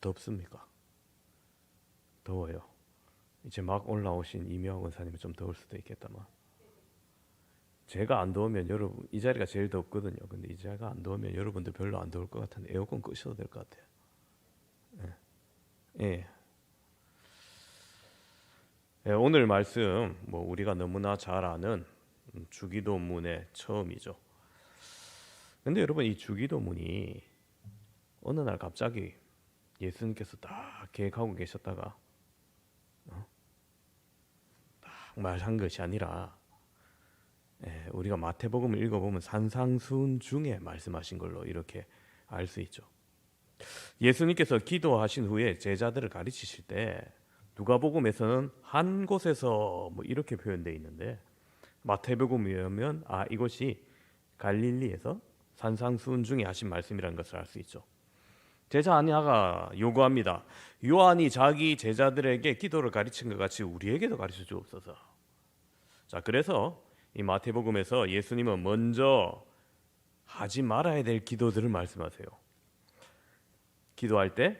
덥습니까? 더워요. 이제 막 올라오신 이명학 원사님은 좀 더울 수도 있겠다만, 제가 안 더우면 여러분 이 자리가 제일 덥거든요. 근데 이 자리가 안 더우면 여러분들 별로 안 더울 것 같은데 에어컨 끄셔도 될 것 같아요. 예. 예, 오늘 말씀 뭐 우리가 너무나 잘 아는 주기도문의 처음이죠. 근데 여러분 이 주기도문이 어느 날 갑자기 예수님께서 딱 계획하고 계셨다가 딱 말한 것이 아니라, 우리가 마태복음을 읽어보면 산상수훈 중에 말씀하신 걸로 이렇게 알 수 있죠. 예수님께서 기도하신 후에 제자들을 가르치실 때 누가복음에서는 한 곳에서 뭐 이렇게 표현되어 있는데, 마태복음에 의하면 이것이 갈릴리에서 산상수훈 중에 하신 말씀이라는 것을 알 수 있죠. 제자 하나가 요구합니다. 요한이 자기 제자들에게 기도를 가르친 것 같이 우리에게도 가르쳐 주옵소서. 자, 그래서 이 마태복음에서 예수님은 먼저 하지 말아야 될 기도들을 말씀하세요. 기도할 때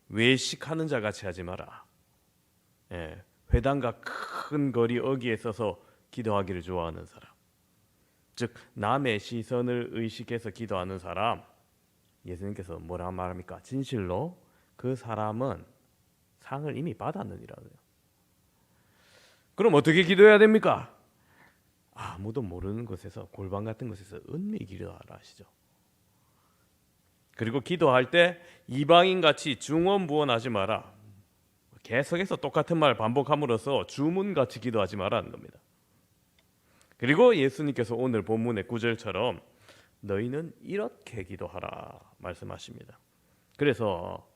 외식하는 자 같이 하지 마라. 회당과 큰 거리 어귀에 서서 기도하기를 좋아하는 사람, 즉 남의 시선을 의식해서 기도하는 사람, 예수님께서 뭐라 말합니까? 진실로 그 사람은 상을 이미 받았느니라고요. 그럼 어떻게 기도해야 됩니까? 아무도 모르는 곳에서, 골방 같은 곳에서 은밀히 기도하라 하시죠. 그리고 기도할 때 이방인같이 중언부언하지 마라. 계속해서 똑같은 말 반복함으로써 주문같이 기도하지 말라는 겁니다. 그리고 예수님께서 오늘 본문의 9절처럼 너희는 이렇게 기도하라 말씀하십니다. 그래서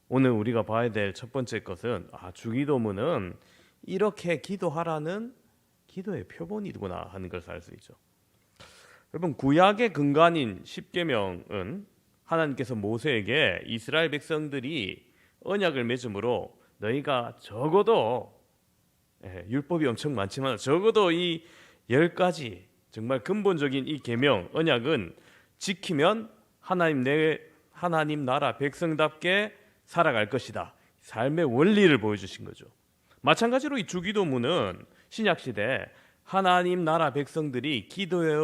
오늘 우리가 봐야 될 첫 번째 것은 주기도문은 이렇게 기도하라는 기도의 표본이구나 하는 것을 알 수 있죠. 여러분, 구약의 근간인 십계명은 하나님께서 모세에게 이스라엘 백성들이 언약을 맺음으로 너희가 적어도, 율법이 엄청 많지만 적어도 이 10가지 정말 근본적인 이 계명 언약은 지키면 하나님 나라 백성답게 살아갈 것이다. 삶의 원리를 보여주신 거죠. 마찬가지로 이 주기도문은 신약 시대 하나님 나라 백성들이 기도해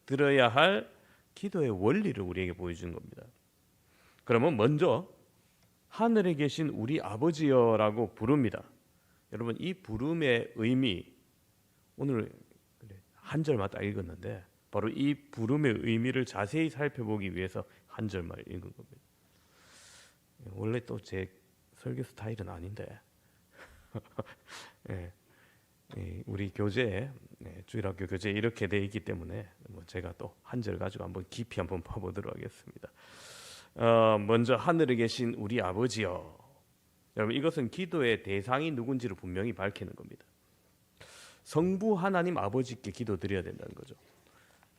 들어야 할 기도의 원리를 우리에게 보여주는 겁니다. 그러면 먼저 하늘에 계신 우리 아버지여라고 부릅니다. 여러분, 이 부름의 의미, 오늘 한 절만 딱 읽었는데 바로 이 부름의 의미를 자세히 살펴보기 위해서 한 절만 읽은 겁니다. 원래 또 제 설교 스타일은 아닌데 우리 교재, 주일학교 교재 이렇게 돼 있기 때문에 제가 또 한 절 가지고 한번 깊이 한번 파보도록 하겠습니다. 먼저 하늘에 계신 우리 아버지여. 여러분, 이것은 기도의 대상이 누군지를 분명히 밝히는 겁니다. 성부 하나님 아버지께 기도드려야 된다는 거죠.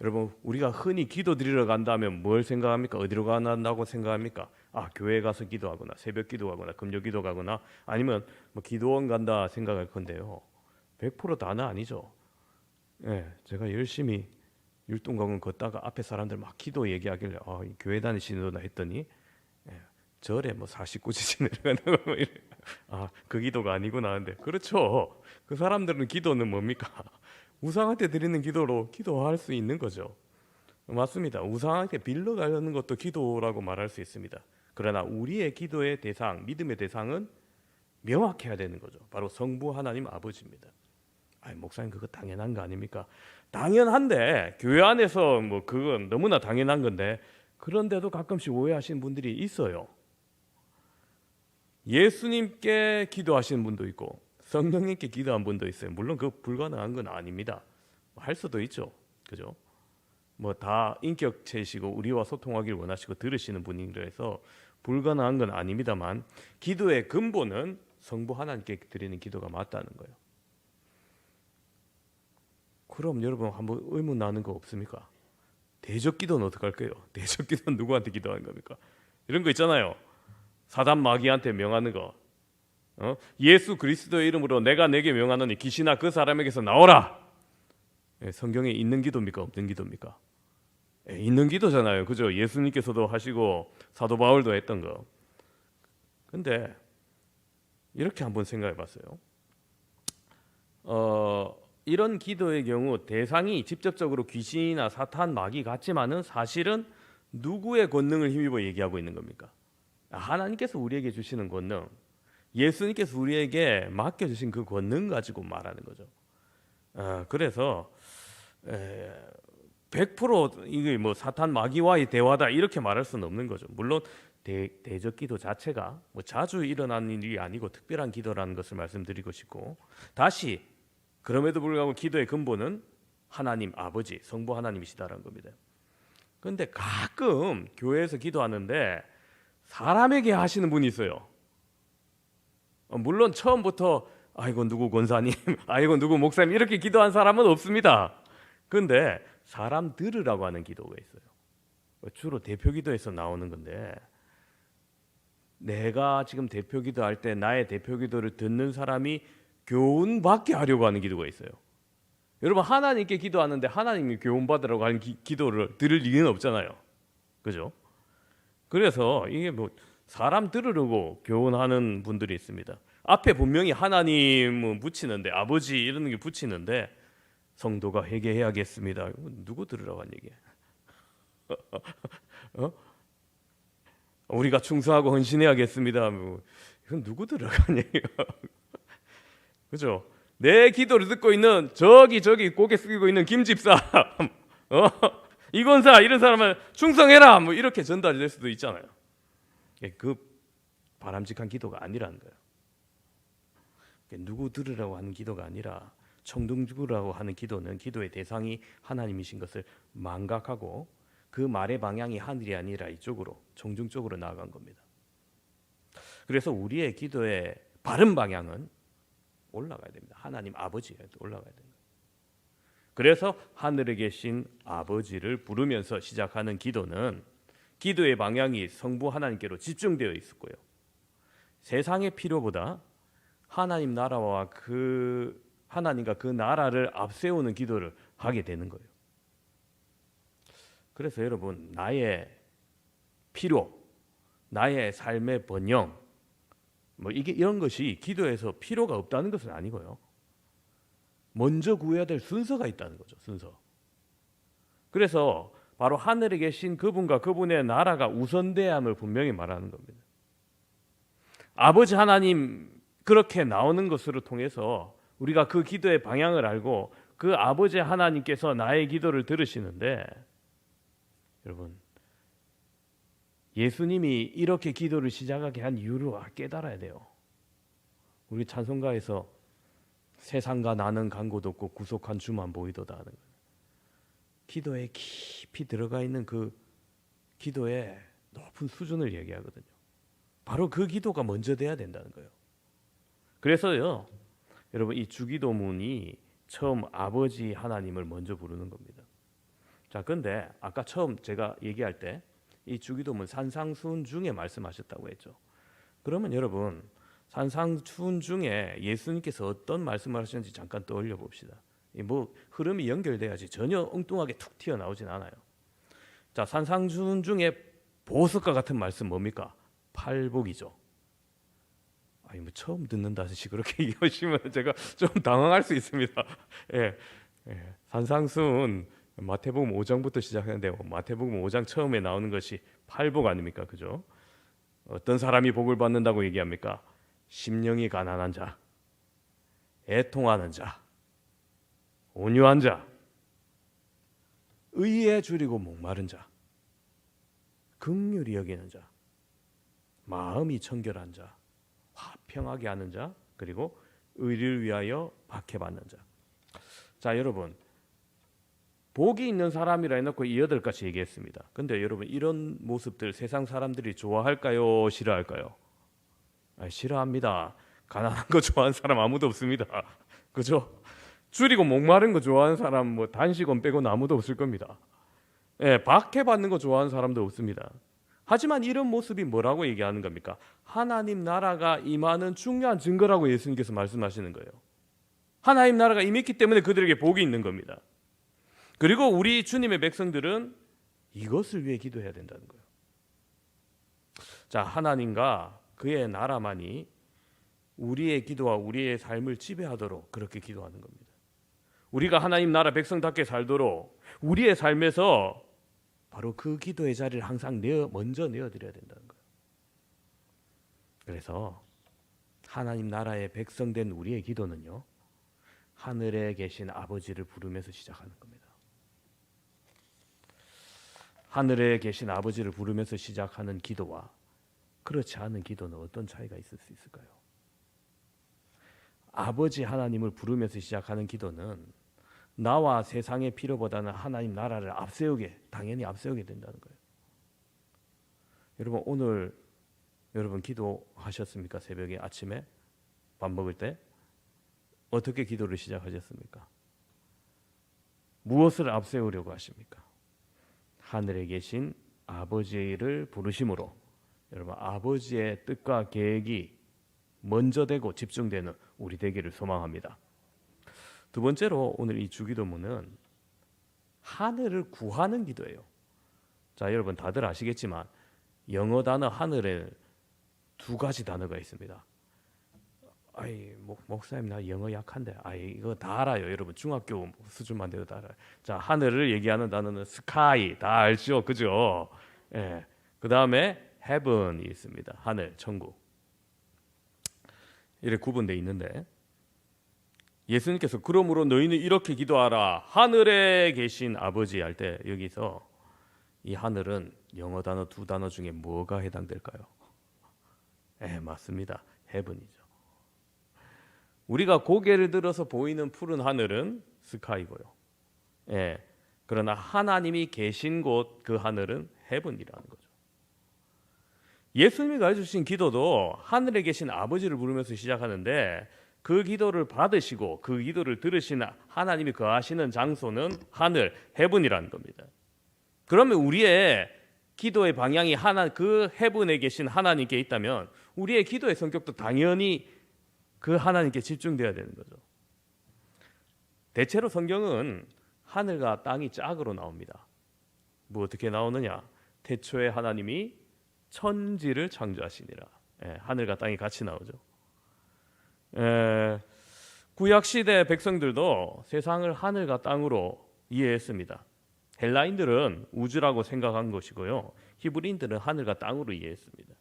여러분, 우리가 흔히 기도드리러 간다면 뭘 생각합니까? 어디로 간다고 생각합니까? 교회 가서 기도하거나 새벽 기도하거나 금요 기도 가거나 아니면 기도원 간다 생각할 건데요, 100% 다는 아니죠. 제가 열심히 율동강원 걷다가 앞에 사람들 막 기도 얘기하길래 교회 다니시는구나 했더니 절에 49지지 내려가는 그 기도가 아니구나 하는데, 그렇죠. 그 사람들은 기도는 뭡니까? 우상한테 드리는 기도로 기도할 수 있는 거죠. 맞습니다. 우상한테 빌려가려는 것도 기도라고 말할 수 있습니다. 그러나 우리의 기도의 대상, 믿음의 대상은 명확해야 되는 거죠. 바로 성부 하나님 아버지입니다. 목사님 그거 당연한 거 아닙니까? 당연한데 교회 안에서 그건 너무나 당연한 건데, 그런데도 가끔씩 오해하시는 분들이 있어요. 예수님께 기도하시는 분도 있고 성령님께 기도한 분도 있어요. 물론 그 불가능한 건 아닙니다. 할 수도 있죠. 그죠? 다 인격체이시고 우리와 소통하기를 원하시고 들으시는 분이라서 불가능한 건 아닙니다만, 기도의 근본은 성부 하나님께 드리는 기도가 맞다는 거예요. 그럼 여러분 한번 의문 나는 거 없습니까? 대적 기도는 어떡할 거예요? 대적 기도는 누구한테 기도하는 겁니까? 이런 거 있잖아요. 사단 마귀한테 명하는 거. 예수 그리스도의 이름으로 내가 내게 명하노니 귀신아 그 사람에게서 나오라. 성경에 있는 기도입니까? 없는 기도입니까? 있는 기도잖아요. 그죠? 예수님께서도 하시고 사도 바울도 했던 거. 근데 이렇게 한번 생각해 봤어요. 이런 기도의 경우 대상이 직접적으로 귀신이나 사탄, 마귀 같지만은 사실은 누구의 권능을 힘입어 얘기하고 있는 겁니까? 하나님께서 우리에게 주시는 권능, 예수님께서 우리에게 맡겨주신 그 권능 가지고 말하는 거죠. 그래서 100% 이게 뭐 사탄 마귀와의 대화다 이렇게 말할 수는 없는 거죠. 물론 대적 기도 자체가 뭐 자주 일어나는 일이 아니고 특별한 기도라는 것을 말씀드리고 싶고, 다시 그럼에도 불구하고 기도의 근본은 하나님 아버지, 성부 하나님이시다라는 겁니다. 그런데 가끔 교회에서 기도하는데 사람에게 하시는 분이 있어요. 물론 처음부터 아이고 누구 권사님, 아이고 누구 목사님 이렇게 기도한 사람은 없습니다. 그런데 사람 들으라고 하는 기도가 있어요. 주로 대표 기도에서 나오는 건데, 내가 지금 대표 기도할 때 나의 대표 기도를 듣는 사람이 교훈받게 하려고 하는 기도가 있어요. 여러분, 하나님께 기도하는데 하나님이 교훈받으라고 하는 기도를 들을 리는 없잖아요. 그죠? 그래서 이게 뭐 사람 들으려고 교훈하는 분들이 있습니다. 앞에 분명히 하나님은 붙이는데, 아버지 이런 게 붙이는데 성도가 회개해야겠습니다. 누구 들으라고 한 얘기야? 우리가 충성하고 헌신해야겠습니다. 뭐, 이건 누구 들으라고 한 얘기야? 그죠? 내 기도를 듣고 있는 저기 고개 숙이고 있는 김 집사, 이건사 이런 사람은 충성해라 뭐 이렇게 전달이 될 수도 있잖아요. 그 바람직한 기도가 아니라는 거예요. 누구 들으라고 하는 기도가 아니라 청둥주라고 하는 기도는 기도의 대상이 하나님이신 것을 망각하고 그 말의 방향이 하늘이 아니라 이쪽으로, 청중 쪽으로 나아간 겁니다. 그래서 우리의 기도의 바른 방향은 올라가야 됩니다. 하나님 아버지에 올라가야 됩니다. 그래서 하늘에 계신 아버지를 부르면서 시작하는 기도는 기도의 방향이 성부 하나님께로 집중되어 있었고요. 세상의 필요보다 하나님 나라와 그 하나님과 그 나라를 앞세우는 기도를 하게 되는 거예요. 그래서 여러분, 나의 필요, 나의 삶의 번영, 뭐 이런 것이 기도에서 필요가 없다는 것은 아니고요. 먼저 구해야 될 순서가 있다는 거죠. 순서. 그래서 바로 하늘에 계신 그분과 그분의 나라가 우선돼야 함을 분명히 말하는 겁니다. 아버지 하나님 그렇게 나오는 것으로 통해서 우리가 그 기도의 방향을 알고 그 아버지 하나님께서 나의 기도를 들으시는데, 여러분, 예수님이 이렇게 기도를 시작하게 한 이유를 깨달아야 돼요. 우리 찬송가에서 세상과 나는 간 곳 없고 구속한 주만 보이도다 하는 거예요. 기도에 깊이 들어가 있는 그 기도의 높은 수준을 얘기하거든요. 바로 그 기도가 먼저 돼야 된다는 거예요. 그래서요, 여러분, 이 주기도문이 처음 아버지 하나님을 먼저 부르는 겁니다. 자, 근데 아까 처음 제가 얘기할 때 이 주기도문 산상수훈 중에 말씀하셨다고 했죠. 그러면 여러분, 산상수훈 중에 예수님께서 어떤 말씀을 하셨는지 잠깐 떠올려 봅시다. 뭐 흐름이 연결돼야지 전혀 엉뚱하게 툭 튀어나오진 않아요. 자, 산상수훈 중에 보석과 같은 말씀 뭡니까? 팔복이죠. 아니 뭐 처음 듣는다듯이 그렇게 얘기하시면 제가 좀 당황할 수 있습니다. 산상수훈 마태복음 5장부터 시작하는데 마태복음 5장 처음에 나오는 것이 팔복 아닙니까? 그죠? 어떤 사람이 복을 받는다고 얘기합니까? 심령이 가난한 자, 애통하는 자, 온유한 자, 의에 줄이고 목마른 자, 긍휼히 여기는 자, 마음이 청결한 자, 화평하게 하는 자, 그리고 의를 위하여 박해받는 자. 자, 여러분, 복이 있는 사람이라 해놓고 이 8가지 얘기했습니다. 근데 여러분, 이런 모습들 세상 사람들이 좋아할까요? 싫어할까요? 싫어합니다. 가난한 거 좋아하는 사람 아무도 없습니다. 그죠? 줄이고 목마른 거 좋아하는 사람 뭐 단식원 빼고는 아무도 없을 겁니다. 박해받는 거 좋아하는 사람도 없습니다. 하지만 이런 모습이 뭐라고 얘기하는 겁니까? 하나님 나라가 임하는 중요한 증거라고 예수님께서 말씀하시는 거예요. 하나님 나라가 임했기 때문에 그들에게 복이 있는 겁니다. 그리고 우리 주님의 백성들은 이것을 위해 기도해야 된다는 거예요. 자, 하나님과 그의 나라만이 우리의 기도와 우리의 삶을 지배하도록 그렇게 기도하는 겁니다. 우리가 하나님 나라 백성답게 살도록 우리의 삶에서 바로 그 기도의 자리를 항상 먼저 내어드려야 된다는 거예요. 그래서 하나님 나라의 백성된 우리의 기도는요, 하늘에 계신 아버지를 부르면서 시작하는 겁니다. 하늘에 계신 아버지를 부르면서 시작하는 기도와 그렇지 않은 기도는 어떤 차이가 있을 수 있을까요? 아버지 하나님을 부르면서 시작하는 기도는 나와 세상의 필요보다는 하나님 나라를 당연히 앞세우게 된다는 거예요. 여러분, 오늘 여러분 기도하셨습니까? 새벽에 아침에 밥 먹을 때 어떻게 기도를 시작하셨습니까? 무엇을 앞세우려고 하십니까? 하늘에 계신 아버지를 부르심으로 여러분, 아버지의 뜻과 계획이 먼저 되고 집중되는 우리 되기를 소망합니다. 두 번째로 오늘 이 주기도문은 하늘을 구하는 기도예요. 자, 여러분 다들 아시겠지만 영어 단어 하늘에 두 가지 단어가 있습니다. 목사님 나 영어 약한데 이거 다 알아요. 여러분 중학교 수준만 돼도 다 알아요. 자, 하늘을 얘기하는 단어는 sky, 다 알죠, 그죠? 예. 그 다음에 heaven이 있습니다. 하늘, 천국. 이렇게 구분되어 있는데 예수님께서 그러므로 너희는 이렇게 기도하라, 하늘에 계신 아버지 할 때 여기서 이 하늘은 영어 단어 두 단어 중에 뭐가 해당될까요? 맞습니다. heaven이죠. 우리가 고개를 들어서 보이는 푸른 하늘은 스카이고요. 그러나 하나님이 계신 곳, 그 하늘은 heaven이라는 거죠. 예수님이 가르쳐주신 기도도 하늘에 계신 아버지를 부르면서 시작하는데 그 기도를 받으시고 그 기도를 들으시는 하나님이 거하시는 장소는 하늘, heaven이라는 겁니다. 그러면 우리의 기도의 방향이 그 heaven에 계신 하나님께 있다면 우리의 기도의 성격도 당연히 그 하나님께 집중돼야 되는 거죠. 대체로 성경은 하늘과 땅이 짝으로 나옵니다. 뭐 어떻게 나오느냐? 태초에 하나님이 천지를 창조하시니라. 하늘과 땅이 같이 나오죠. 구약 시대 백성들도 세상을 하늘과 땅으로 이해했습니다. 헬라인들은 우주라고 생각한 것이고요, 히브리인들은 하늘과 땅으로 이해했습니다.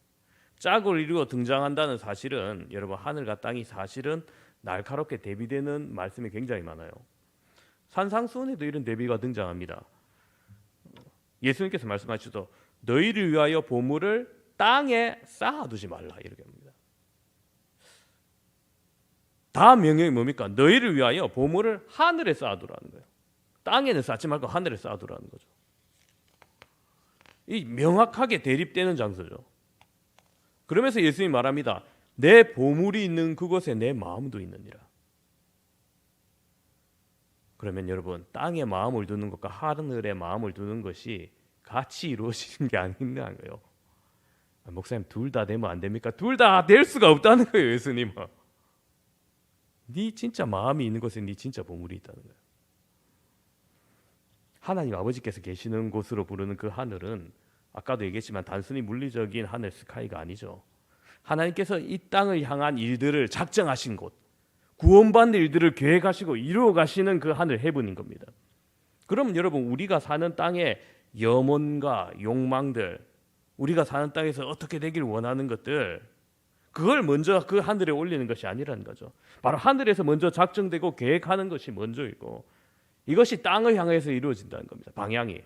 짝을 이루어 등장한다는 사실은 여러분, 하늘과 땅이 사실은 날카롭게 대비되는 말씀이 굉장히 많아요. 산상수훈에도 이런 대비가 등장합니다. 예수님께서 말씀하시죠. 너희를 위하여 보물을 땅에 쌓아두지 말라, 이렇게 합니다. 다음 명령이 뭡니까? 너희를 위하여 보물을 하늘에 쌓아두라는 거예요. 땅에는 쌓지 말고 하늘에 쌓아두라는 거죠. 이 명확하게 대립되는 장소죠. 그러면서 예수님이 말합니다. 내 보물이 있는 그곳에 내 마음도 있느니라. 그러면 여러분, 땅에 마음을 두는 것과 하늘에 마음을 두는 것이 같이 이루어지는 게 아니라는 거예요. 목사님, 둘 다 되면 안 됩니까? 둘 다 될 수가 없다는 거예요. 예수님은 네 진짜 마음이 있는 곳에 네 진짜 보물이 있다는 거예요. 하나님 아버지께서 계시는 곳으로 부르는 그 하늘은 아까도 얘기했지만 단순히 물리적인 하늘 스카이가 아니죠. 하나님께서 이 땅을 향한 일들을 작정하신 곳, 구원받는 일들을 계획하시고 이루어 가시는 그 하늘, 헤븐인 겁니다. 그럼 여러분, 우리가 사는 땅의 염원과 욕망들, 우리가 사는 땅에서 어떻게 되길 원하는 것들, 그걸 먼저 그 하늘에 올리는 것이 아니라는 거죠. 바로 하늘에서 먼저 작정되고 계획하는 것이 먼저이고, 이것이 땅을 향해서 이루어진다는 겁니다. 방향이.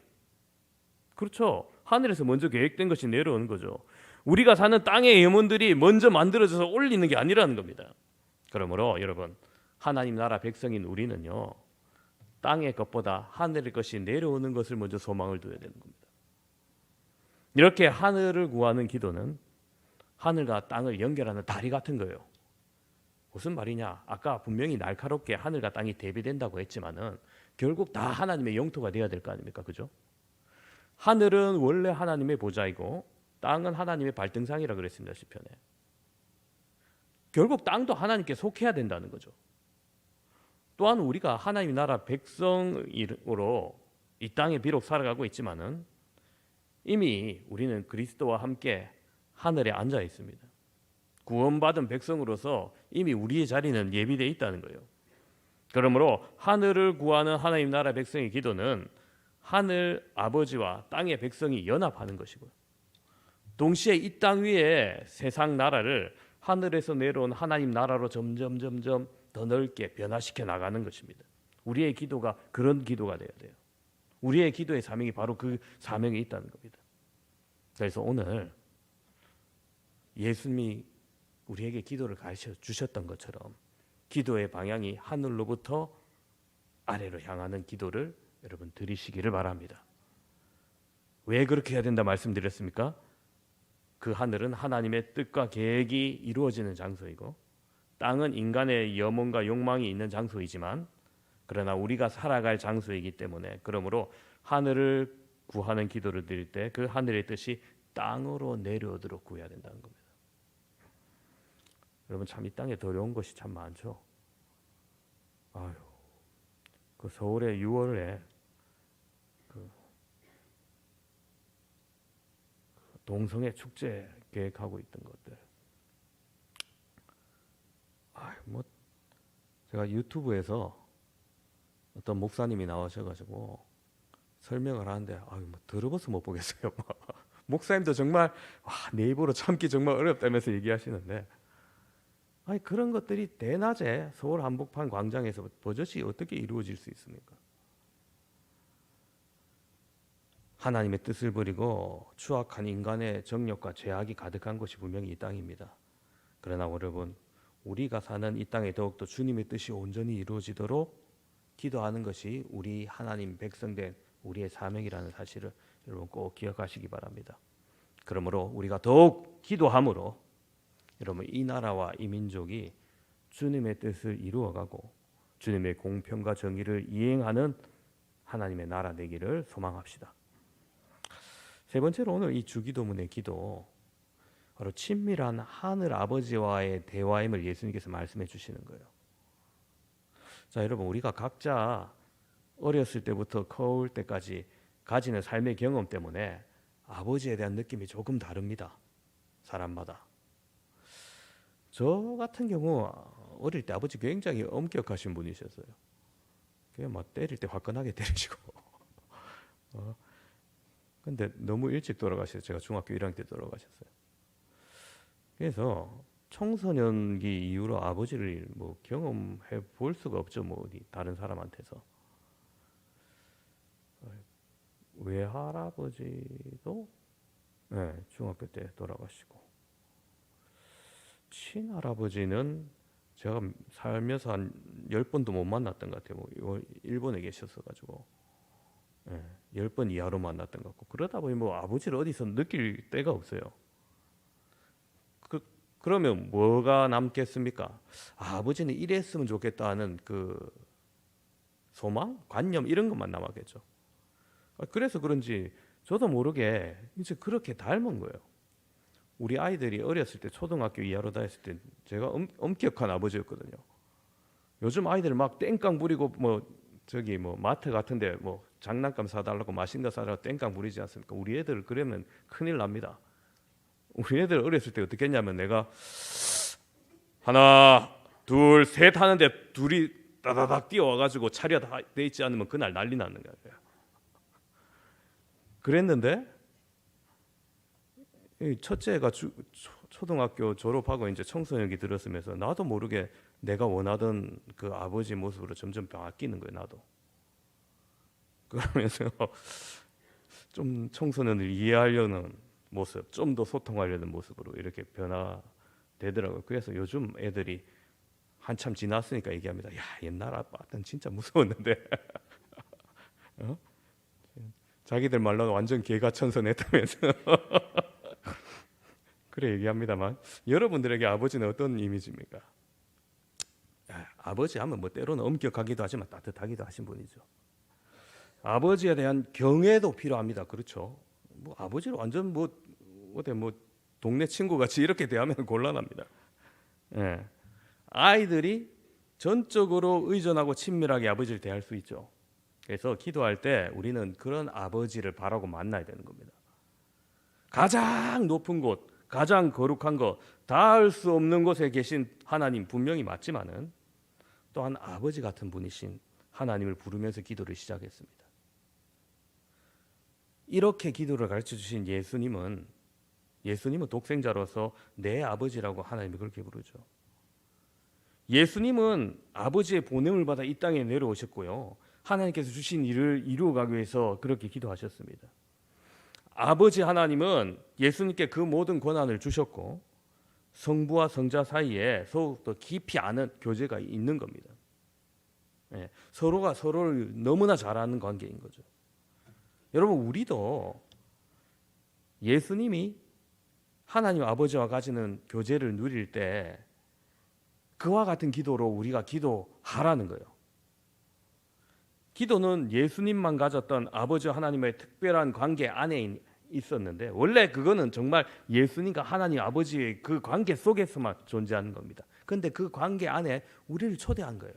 그렇죠. 하늘에서 먼저 계획된 것이 내려오는 거죠. 우리가 사는 땅의 염원들이 먼저 만들어져서 올리는 게 아니라는 겁니다. 그러므로 여러분, 하나님 나라 백성인 우리는요, 땅의 것보다 하늘의 것이 내려오는 것을 먼저 소망을 둬야 되는 겁니다. 이렇게 하늘을 구하는 기도는 하늘과 땅을 연결하는 다리 같은 거예요. 무슨 말이냐? 아까 분명히 날카롭게 하늘과 땅이 대비된다고 했지만은 결국 다 하나님의 영토가 되어야 될 거 아닙니까? 그죠? 하늘은 원래 하나님의 보좌이고 땅은 하나님의 발등상이라 그랬습니다. 시편에. 결국 땅도 하나님께 속해야 된다는 거죠. 또한 우리가 하나님 나라 백성으로 이 땅에 비록 살아가고 있지만은 이미 우리는 그리스도와 함께 하늘에 앉아 있습니다. 구원받은 백성으로서 이미 우리의 자리는 예비되어 있다는 거예요. 그러므로 하늘을 구하는 하나님 나라 백성의 기도는 하늘 아버지와 땅의 백성이 연합하는 것이고요. 동시에 이 땅 위에 세상 나라를 하늘에서 내려온 하나님 나라로 점점 더 넓게 변화시켜 나가는 것입니다. 우리의 기도가 그런 기도가 되어야 돼요. 우리의 기도의 사명이 바로 그 사명에 있다는 겁니다. 그래서 오늘 예수님이 우리에게 기도를 가르쳐 주셨던 것처럼 기도의 방향이 하늘로부터 아래로 향하는 기도를 여러분 드리시기를 바랍니다. 왜 그렇게 해야 된다 말씀드렸습니까? 그 하늘은 하나님의 뜻과 계획이 이루어지는 장소이고 땅은 인간의 염원과 욕망이 있는 장소이지만 그러나 우리가 살아갈 장소이기 때문에 그러므로 하늘을 구하는 기도를 드릴 때 그 하늘의 뜻이 땅으로 내려오도록 구해야 된다는 겁니다. 여러분 참 이 땅에 더러운 것이 참 많죠. 아유, 그 서울의 6월에 그 동성애 축제 계획하고 있던 것들. 아유, 뭐 제가 유튜브에서 어떤 목사님이 나오셔가지고 설명을 하는데 아유 뭐 더러워서 못 보겠어요. 목사님도 정말 내 입으로 참기 정말 어렵다면서 얘기하시는데 아니 그런 것들이 대낮에 서울 한복판 광장에서 버젓이 어떻게 이루어질 수 있습니까? 하나님의 뜻을 버리고 추악한 인간의 정욕과 죄악이 가득한 것이 분명히 이 땅입니다. 그러나 여러분 우리가 사는 이 땅에 더욱더 주님의 뜻이 온전히 이루어지도록 기도하는 것이 우리 하나님 백성된 우리의 사명이라는 사실을 여러분 꼭 기억하시기 바랍니다. 그러므로 우리가 더욱 기도함으로 여러분 이 나라와 이 민족이 주님의 뜻을 이루어가고 주님의 공평과 정의를 이행하는 하나님의 나라 되기를 소망합시다. 세 번째로 오늘 이 주기도문의 기도 바로 친밀한 하늘 아버지와의 대화임을 예수님께서 말씀해 주시는 거예요. 자 여러분 우리가 각자 어렸을 때부터 커올 때까지 가지는 삶의 경험 때문에 아버지에 대한 느낌이 조금 다릅니다. 사람마다. 저 같은 경우 어릴 때 아버지 굉장히 엄격하신 분이셨어요. 그냥 막 때릴 때 화끈하게 때리시고. 근데 너무 일찍 돌아가셨어요. 제가 중학교 1학년 때 돌아가셨어요. 그래서 청소년기 이후로 아버지를 뭐 경험해 볼 수가 없죠. 뭐 어디 다른 사람한테서. 외할아버지도 네, 중학교 때 돌아가시고 친할아버지는 제가 살면서 한 10번도 못 만났던 것 같아요. 뭐 일본에 계셨어가지고 10번 이하로 만났던 것 같고 그러다 보니 뭐 아버지를 어디서 느낄 데가 없어요. 그러면 뭐가 남겠습니까? 아버지는 이랬으면 좋겠다 하는 그 소망, 관념 이런 것만 남았겠죠. 그래서 그런지 저도 모르게 이제 그렇게 닮은 거예요. 우리 아이들이 어렸을 때 초등학교 이하로 다녔을 때 제가 엄격한 아버지였거든요. 요즘 아이들 막 땡깡 부리고 뭐 저기 뭐 마트 같은데 뭐 장난감 사달라고 맛있는 거 사달라고 땡깡 부리지 않습니까? 우리 애들 그러면 큰일 납니다. 우리 애들 어렸을 때 어떻게 했냐면 내가 하나 둘 셋 하는데 둘이 따다닥 뛰어와가지고 차려 다 돼 있지 않으면 그날 난리 나는 거예요. 그랬는데 첫째가 초등학교 졸업하고 이제 청소년기 들었으면서 나도 모르게 내가 원하던 그 아버지 모습으로 점점 바뀌는 거예요. 나도. 그러면서 좀 청소년을 이해하려는 모습, 좀 더 소통하려는 모습으로 이렇게 변화되더라고요. 그래서 요즘 애들이 한참 지났으니까 얘기합니다. 야, 옛날 아빠는 진짜 무서웠는데 자기들 말로는 완전 개가천선했다면서 그래 얘기합니다만 여러분들에게 아버지는 어떤 이미지입니까? 아버지 하면 뭐 때로는 엄격하기도 하지만 따뜻하기도 하신 분이죠. 아버지에 대한 경애도 필요합니다. 그렇죠? 뭐 아버지를 완전 뭐 어때 뭐 동네 친구 같이 이렇게 대하면 곤란합니다. 예. 아이들이 전적으로 의존하고 친밀하게 아버지를 대할 수 있죠. 그래서 기도할 때 우리는 그런 아버지를 바라고 만나야 되는 겁니다. 가장 높은 곳, 가장 거룩한 것, 닿을 수 없는 곳에 계신 하나님 분명히 맞지만은 또한 아버지 같은 분이신 하나님을 부르면서 기도를 시작했습니다. 이렇게 기도를 가르쳐 주신 예수님은 독생자로서 내 아버지라고 하나님이 그렇게 부르죠. 예수님은 아버지의 보냄을 받아 이 땅에 내려오셨고요. 하나님께서 주신 일을 이루어가기 위해서 그렇게 기도하셨습니다. 아버지 하나님은 예수님께 그 모든 권한을 주셨고 성부와 성자 사이에 더욱더 깊이 아는 교제가 있는 겁니다. 서로가 서로를 너무나 잘 아는 관계인 거죠. 여러분, 우리도 예수님이 하나님 아버지와 가지는 교제를 누릴 때 그와 같은 기도로 우리가 기도하라는 거예요. 기도는 예수님만 가졌던 아버지 하나님의 특별한 관계 안에 있었는데 원래 그거는 정말 예수님과 하나님 아버지의 그 관계 속에서만 존재하는 겁니다. 그런데 그 관계 안에 우리를 초대한 거예요.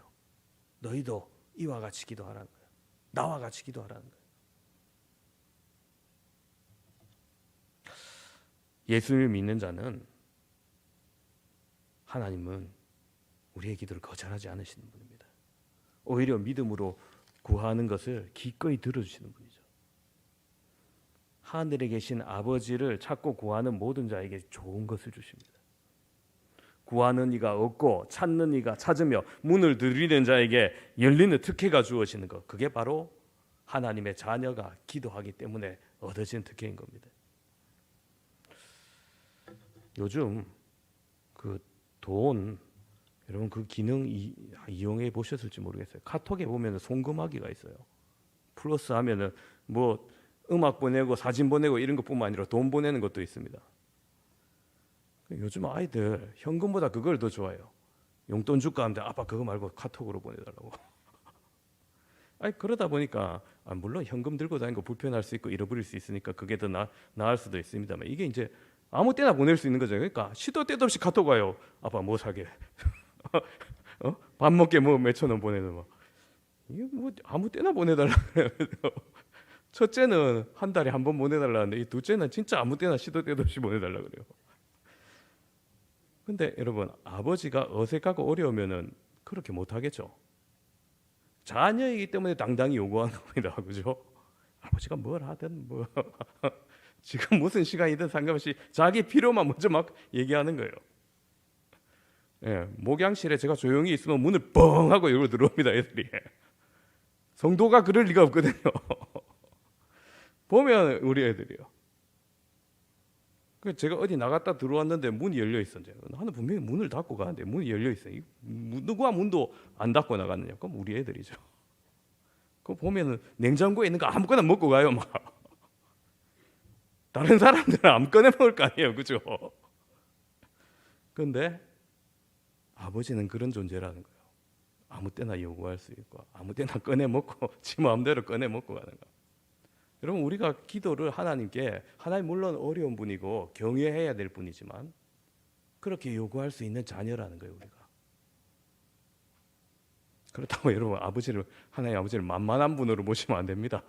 너희도 이와 같이 기도하라는 거예요. 나와 같이 기도하라는 거예요. 예수를 믿는 자는 하나님은 우리의 기도를 거절하지 않으시는 분입니다. 오히려 믿음으로 구하는 것을 기꺼이 들어주시는 분이죠. 하늘에 계신 아버지를 찾고 구하는 모든 자에게 좋은 것을 주십니다. 구하는 이가 얻고 찾는 이가 찾으며 문을 두드리는 자에게 열리는 특혜가 주어지는 것, 그게 바로 하나님의 자녀가 기도하기 때문에 얻어진 특혜인 겁니다. 요즘 그 돈, 여러분 그 기능 이용해 보셨을지 모르겠어요. 카톡에 보면 송금하기가 있어요. 플러스 하면은 뭐 음악 보내고 사진 보내고 이런 것뿐만 아니라 돈 보내는 것도 있습니다. 요즘 아이들 현금보다 그걸 더 좋아해요. 용돈 줄까 하는데 아빠 그거 말고 카톡으로 보내달라고. 아니 그러다 보니까 물론 현금 들고 다니는 거 불편할 수 있고 잃어버릴 수 있으니까 그게 더 나을 수도 있습니다만 이게 이제 아무 때나 보낼 수 있는 거죠. 그러니까 시도 때도 없이 카톡 와요. 아빠 뭐 사게? 밥 먹게 뭐 몇천 원 보내는 거. 이게 뭐 아무 때나 보내달라 그래요. 첫째는 한 달에 한 번 보내달라는데 이 둘째는 진짜 아무 때나 시도 때도 없이 보내달라 그래요. 근데 여러분 아버지가 어색하고 어려우면은 그렇게 못 하겠죠. 자녀이기 때문에 당당히 요구하는 겁니다. 그죠? 아버지가 뭘 하든 뭐 지금 무슨 시간이든 상관없이 자기 필요만 먼저 막 얘기하는 거예요. 목양실에 제가 조용히 있으면 문을 뻥 하고 열고 들어옵니다. 애들이. 성도가 그럴 리가 없거든요. 보면 우리 애들이요. 제가 어디 나갔다 들어왔는데 문이 열려 있었는데 나는 분명히 문을 닫고 가는데 문이 열려 있어요. 누가 문도 안 닫고 나갔느냐? 그럼 우리 애들이죠. 그거 보면은 냉장고에 있는 거 아무거나 먹고 가요. 막 다른 사람들은 아무거나 먹을 거 아니에요, 그죠? 그런데 아버지는 그런 존재라는 거예요. 아무 때나 요구할 수 있고 아무 때나 꺼내 먹고 지 마음대로 꺼내 먹고 가는 거. 여러분 우리가 기도를 하나님께 하나님 물론 어려운 분이고 경외해야 될 분이지만 그렇게 요구할 수 있는 자녀라는 거예요 우리가. 그렇다고 여러분 하나님 아버지를 만만한 분으로 모시면 안 됩니다.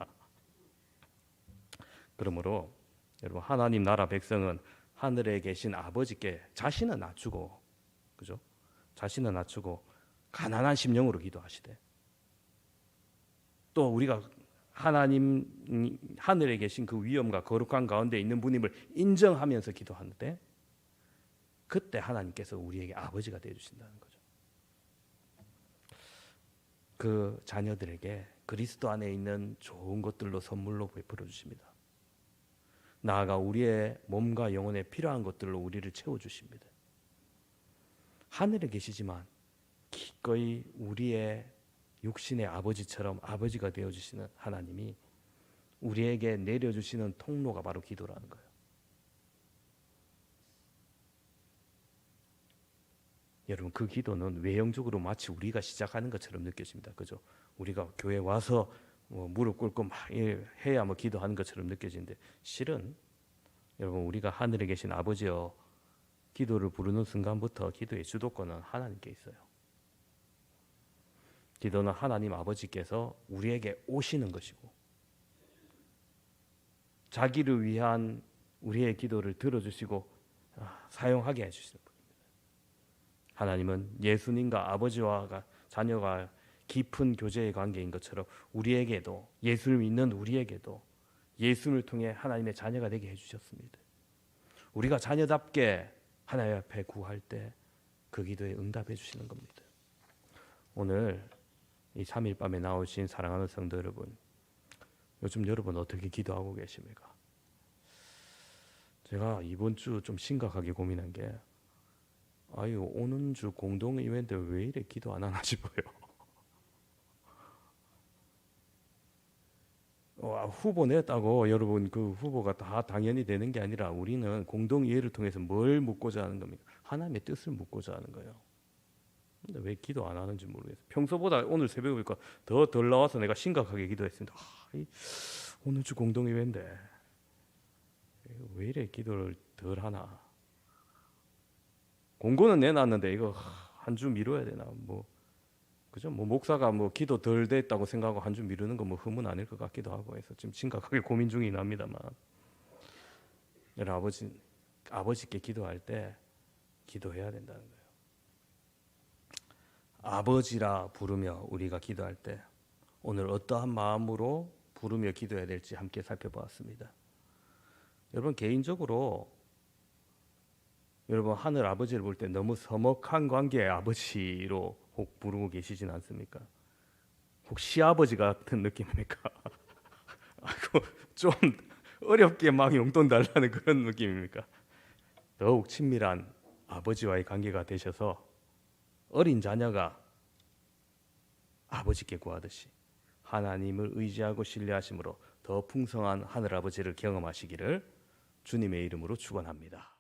그러므로 여러분 하나님 나라 백성은 하늘에 계신 아버지께 자신은 낮추고 그죠? 자신은 낮추고 가난한 심령으로 기도하시되 또 우리가 하나님 하늘에 계신 그 위엄과 거룩한 가운데 있는 분임을 인정하면서 기도하는데 그때 하나님께서 우리에게 아버지가 되어 주신다는 거죠. 그 자녀들에게 그리스도 안에 있는 좋은 것들로 선물로 베풀어 주십니다. 나아가 우리의 몸과 영혼에 필요한 것들로 우리를 채워 주십니다. 하늘에 계시지만 기꺼이 우리의 육신의 아버지처럼 아버지가 되어주시는 하나님이 우리에게 내려주시는 통로가 바로 기도라는 거예요. 여러분 그 기도는 외형적으로 마치 우리가 시작하는 것처럼 느껴집니다. 그죠? 우리가 교회 와서 무릎 꿇고 막 해야 뭐 기도하는 것처럼 느껴지는데 실은 여러분 우리가 하늘에 계신 아버지여 기도를 부르는 순간부터 기도의 주도권은 하나님께 있어요. 기도는 하나님 아버지께서 우리에게 오시는 것이고 자기를 위한 우리의 기도를 들어주시고 사용하게 해주시는 분입니다. 하나님은 예수님과 아버지와 자녀가 깊은 교제의 관계인 것처럼 우리에게도, 예수를 믿는 우리에게도 예수를 통해 하나님의 자녀가 되게 해주셨습니다. 우리가 자녀답게 하나님 앞에 구할 때 그 기도에 응답해 주시는 겁니다. 오늘 이 3일 밤에 나오신 사랑하는 성도 여러분, 요즘 여러분 어떻게 기도하고 계십니까? 제가 이번 주 좀 심각하게 고민한 게, 오는 주 공동 이벤트 왜 이래 기도 안 하나 싶어요. 후보 냈다고 여러분 그 후보가 다 당연히 되는 게 아니라 우리는 공동이해를 통해서 뭘 묻고자 하는 겁니까? 하나님의 뜻을 묻고자 하는 거예요. 근데 왜 기도 안 하는지 모르겠어요. 평소보다 오늘 새벽에 보니까 더 덜 나와서 내가 심각하게 기도했습니다. 오늘 주 공동이해인데 왜 이래 기도를 덜 하나? 공고는 내놨는데 이거 한 주 미뤄야 되나? 그죠? 목사가 기도 덜 됐다고 생각하고 한 주 미루는 거 흠은 아닐 것 같기도 하고 해서 지금 심각하게 고민 중이긴 합니다만, 아버지께 기도할 때 기도해야 된다는 거예요. 아버지라 부르며 우리가 기도할 때 오늘 어떠한 마음으로 부르며 기도해야 될지 함께 살펴보았습니다. 여러분 개인적으로 여러분 하늘 아버지를 볼 때 너무 서먹한 관계의 아버지로 혹 부르고 계시진 않습니까? 혹 시아버지 같은 느낌입니까? 좀 어렵게 막 용돈 달라는 그런 느낌입니까? 더욱 친밀한 아버지와의 관계가 되셔서 어린 자녀가 아버지께 구하듯이 하나님을 의지하고 신뢰하심으로 더 풍성한 하늘 아버지를 경험하시기를 주님의 이름으로 축원합니다.